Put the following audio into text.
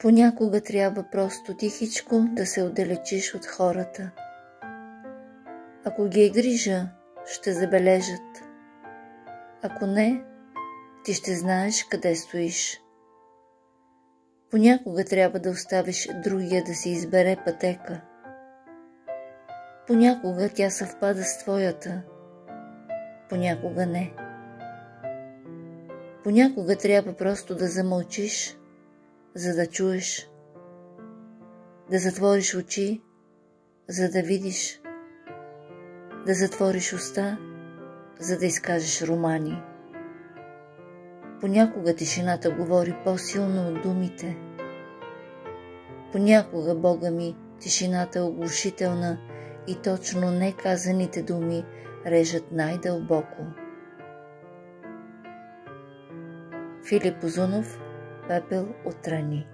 Понякога трябва просто тихичко да се отдалечиш от хората. Ако ги е грижа, ще забележат. Ако не, ти ще знаеш къде стоиш. Понякога трябва да оставиш другия да си избере пътека. Понякога тя съвпада с твоята, понякога не. Понякога трябва просто да замълчиш, за да чуеш, да затвориш очи, за да видиш, да затвориш уста, за да изкажеш романи. Понякога тишината говори по-силно от думите. Понякога, Бога ми, тишината е оглушителна и точно неказаните думи режат най-дълбоко. Филип Узунов, Пепел от рани.